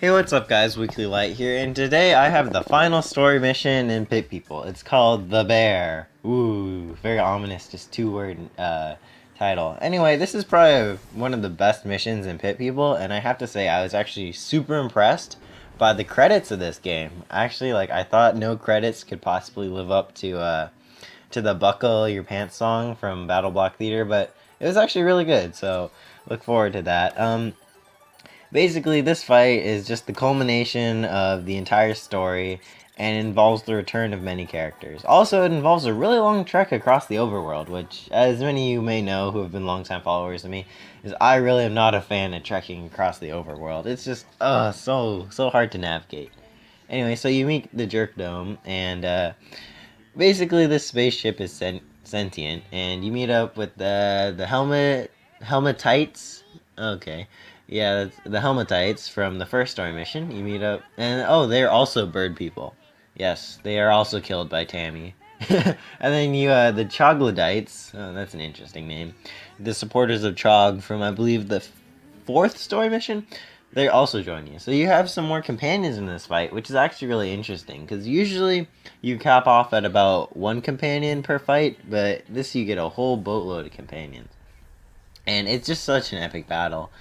Hey, what's up guys, Weekly Light here, and today I have the final story mission in Pit People. It's called The Bear. Ooh, very ominous, just two-word title. Anyway, this is probably one of the best missions in Pit People, and I have to say I was actually super impressed by the credits of this game. Actually, I thought no credits could possibly live up to the Buckle Your Pants song from Battle Block Theater, but it was actually really good, so look forward to that. Basically, this fight is just the culmination of the entire story and involves the return of many characters. Also, it involves a really long trek across the overworld, which, as many of you may know who have been longtime followers of me, is I really am not a fan of trekking across the overworld. It's just, so hard to navigate. Anyway, so you meet the Jerk Dome, and basically this spaceship is sentient, and you meet up with the Helmetites. Okay. Yeah, that's the Helmetites from the first story mission. You meet up, and oh, they're also bird people. Yes, they are also killed by Tammy. And then the Choglodites. Oh, that's an interesting name. The supporters of Chog from, I believe, the fourth story mission. They also join you. So you have some more companions in this fight, which is actually really interesting, because usually you cap off at about one companion per fight, but this you get a whole boatload of companions. And it's just such an epic battle.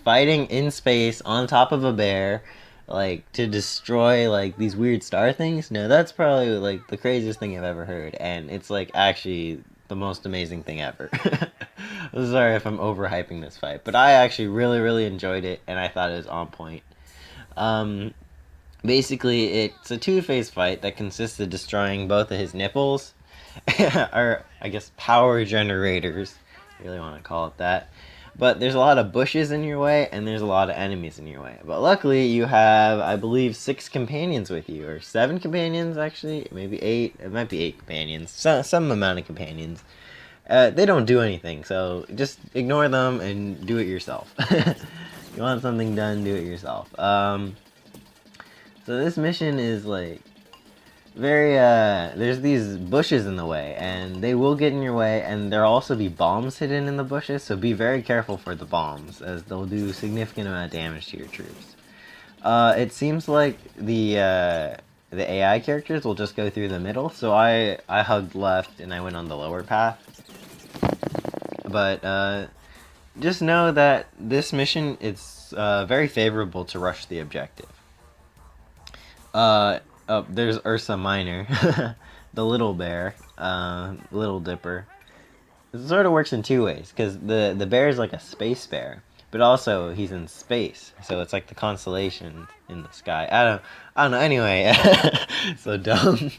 Fighting in space on top of a bear, to destroy, these weird star things. No, that's probably, the craziest thing I've ever heard. And it's, actually the most amazing thing ever. I'm sorry if I'm overhyping this fight, but I actually really, really enjoyed it, and I thought it was on point. Basically, it's a two-phase fight that consists of destroying both of his nipples, or, I guess, power generators. I really want to call it that. But there's a lot of bushes in your way, and there's a lot of enemies in your way. But luckily, you have, I believe, 6 companions with you, or 7 companions, actually. Maybe 8. It might be 8 companions. Some amount of companions. They don't do anything, so just ignore them and do it yourself. You want something done, do it yourself. So this mission is, there's these bushes in the way, and they will get in your way, and there'll also be bombs hidden in the bushes, so be very careful for the bombs, as they'll do significant amount of damage to your troops. It seems like the AI characters will just go through the middle, so I hugged left and I went on the lower path. But just know that this mission is very favorable to rush the objective. Oh, there's Ursa Minor, the little bear, Little Dipper. It sort of works in two ways, because the bear is like a space bear, but also he's in space, so it's like the constellation in the sky. I don't know. Anyway, so dumb.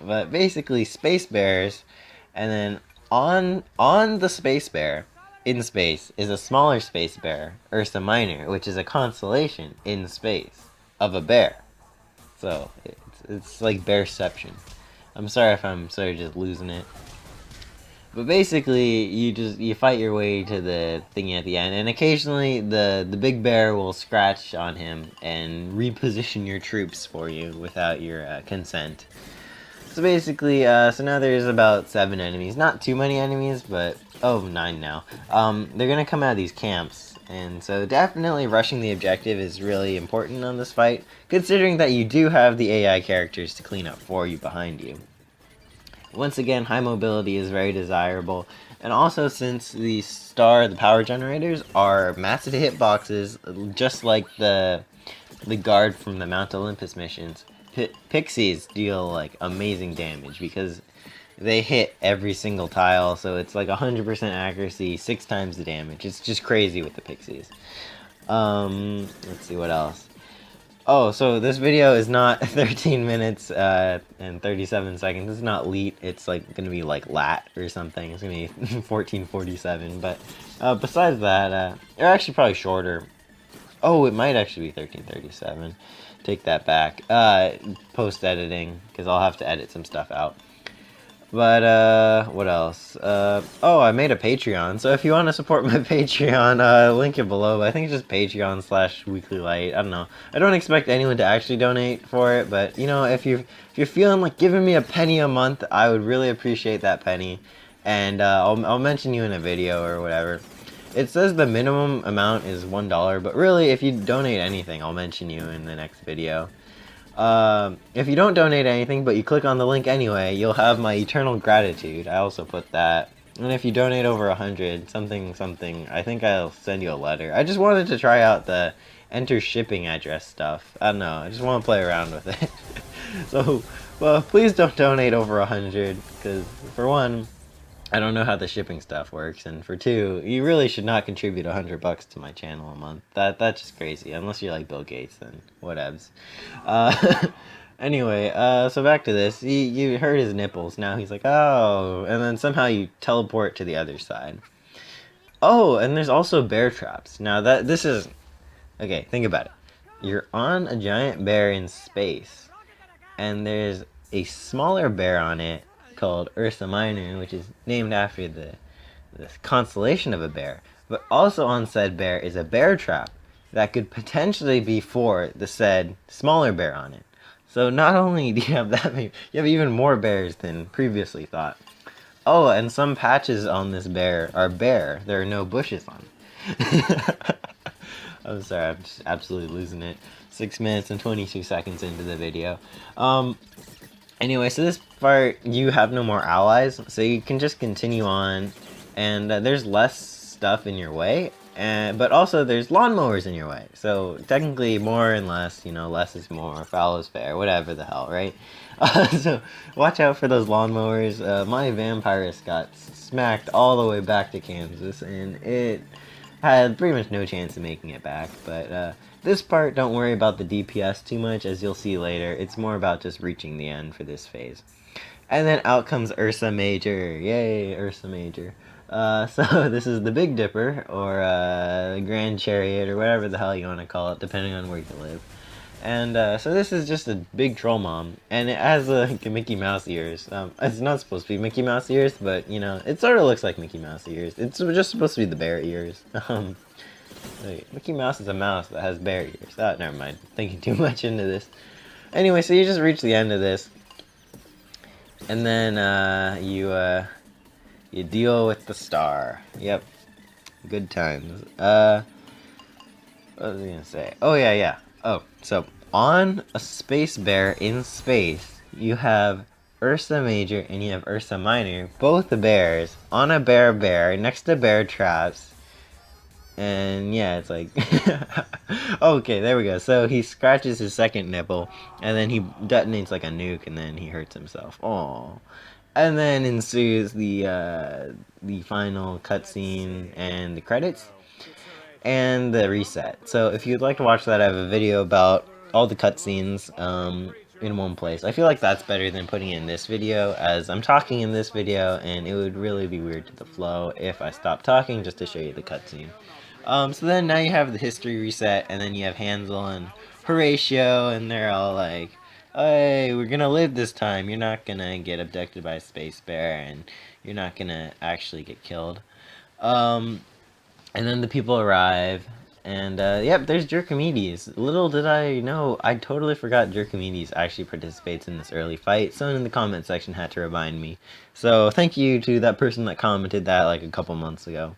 But basically, space bears, and then on the space bear in space is a smaller space bear, Ursa Minor, which is a constellation in space of a bear. So it's like bearception. I'm sorry if I'm sort of just losing it. But basically, you fight your way to the thingy at the end, and occasionally the big bear will scratch on him and reposition your troops for you without your consent. So basically, so now there's about 7 enemies. Not too many enemies, but 9 now. They're gonna come out of these camps. And so definitely rushing the objective is really important on this fight, considering that you do have the AI characters to clean up for you behind you. Once again, high mobility is very desirable, and also since the power generators are massive hitboxes, just like the guard from the Mount Olympus missions, pixies deal amazing damage because they hit every single tile, so it's 100% accuracy, 6 times the damage. It's just crazy with the pixies. Let's see what else. Oh, so this video is not 13 minutes and 37 seconds. It's not leet. It's gonna be lat or something. It's gonna be 14:47. But besides that, they're actually probably shorter. Oh, it might actually be 13:37. Take that back. Post editing, because I'll have to edit some stuff out. But, what else? Oh, I made a Patreon, so if you want to support my Patreon, link it below. I think it's just Patreon/weeklylight. I don't know. I don't expect anyone to actually donate for it, but, if you're feeling like giving me a penny a month, I would really appreciate that penny. And, I'll mention you in a video or whatever. It says the minimum amount is $1, but really, if you donate anything, I'll mention you in the next video. If you don't donate anything, but you click on the link anyway, you'll have my eternal gratitude. I also put that. And if you donate over 100, something, I think I'll send you a letter. I just wanted to try out the enter shipping address stuff. I don't know, I just want to play around with it. So, well, please don't donate over 100, because for one, I don't know how the shipping stuff works, and for two, you really should not contribute $100 to my channel a month. That's just crazy. Unless you're like Bill Gates, then whatevs. Anyway, so back to this. You hurt his nipples. Now he's like, oh, and then somehow you teleport to the other side. Oh, and there's also bear traps. Now this is okay. Think about it. You're on a giant bear in space, and there's a smaller bear on it called Ursa Minor, which is named after the constellation of a bear. But also on said bear is a bear trap that could potentially be for the said smaller bear on it. So not only do you have that many, you have even more bears than previously thought. Oh, and some patches on this bear are bare. There are no bushes on it. I'm sorry, I'm just absolutely losing it. 6 minutes and 22 seconds into the video. Anyway, so this part, you have no more allies, so you can just continue on, and there's less stuff in your way, but also there's lawnmowers in your way, so technically more and less, you know, less is more, foul is fair, whatever the hell, right? So watch out for those lawnmowers. My vampirist got smacked all the way back to Kansas, and it had pretty much no chance of making it back, but this part, don't worry about the DPS too much, as you'll see later. It's more about just reaching the end for this phase. And then out comes Ursa Major. Yay, Ursa Major. So this is the Big Dipper, or the Grand Chariot, or whatever the hell you want to call it, depending on where you live. And so this is just a big troll mom, and it has like Mickey Mouse ears. It's not supposed to be Mickey Mouse ears, but you know, it sort of looks like Mickey Mouse ears. It's just supposed to be the bear ears. Wait, Mickey Mouse is a mouse that has bear ears. Oh, never mind. Thinking too much into this. Anyway, so you just reach the end of this, and then you deal with the star. Yep, good times. What was I gonna say? Oh yeah. Oh, so on a space bear in space, you have Ursa Major and you have Ursa Minor, both the bears on a bear next to bear traps. And yeah, it's like, okay, there we go. So he scratches his second nipple, and then he detonates like a nuke, and then he hurts himself. Oh, and then ensues the final cutscene and the credits and the reset. So if you'd like to watch that, I have a video about all the cutscenes in one place. I feel like that's better than putting it in this video, as I'm talking in this video, and it would really be weird to the flow if I stopped talking just to show you the cutscene. So then now you have the history reset, and then you have Hansel and Horatio, and they're all like, hey, we're gonna live this time. You're not gonna get abducted by a space bear, and you're not gonna actually get killed. And then the people arrive, and yep, there's Jerkomedes. Little did I know, I totally forgot Jerkomedes actually participates in this early fight. Someone in the comment section had to remind me. So thank you to that person that commented that like a couple months ago.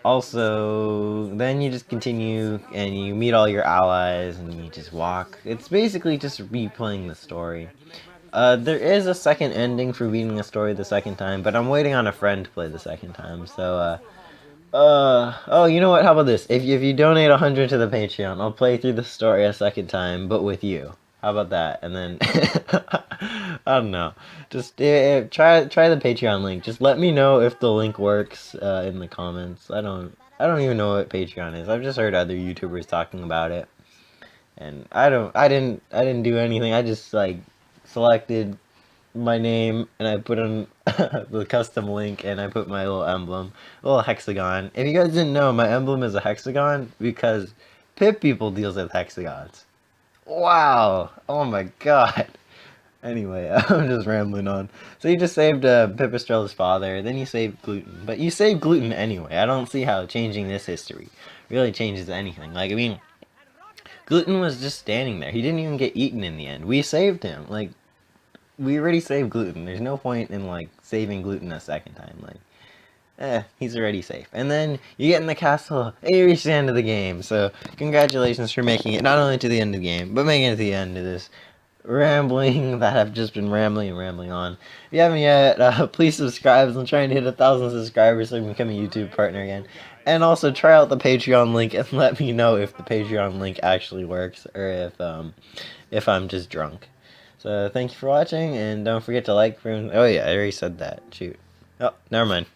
Also, then you just continue and you meet all your allies and you just walk. It's basically just replaying the story. There is a second ending for beating the story the second time, but I'm waiting on a friend to play the second time, so, oh, you know what, how about this? If you donate 100 to the Patreon, I'll play through the story a second time, but with you. How about that? And then, I don't know. Just try the Patreon link. Just let me know if the link works in the comments. I don't even know what Patreon is. I've just heard other YouTubers talking about it, and I didn't do anything. I just like selected my name and I put on the custom link and I put my little emblem, a little hexagon. If you guys didn't know, my emblem is a hexagon because Pip People deals with hexagons. Wow! Oh my god! Anyway, I'm just rambling on. So you just saved Pipistrella's father, then you saved Gluten. But you saved Gluten anyway. I don't see how changing this history really changes anything. Like, I mean, Gluten was just standing there. He didn't even get eaten in the end. We saved him. Like, we already saved Gluten. There's no point in, like, saving Gluten a second time. Like, he's already safe. And then you get in the castle, and you reach the end of the game. So congratulations for making it not only to the end of the game, but making it to the end of this rambling that I've just been rambling and rambling on. If you haven't yet, please subscribe. I'm trying to hit 1,000 subscribers so I can become a YouTube partner again. And also try out the Patreon link and let me know if the Patreon link actually works or if I'm just drunk. So thank you for watching, and don't forget to like. Oh yeah, I already said that. Shoot. Oh, never mind.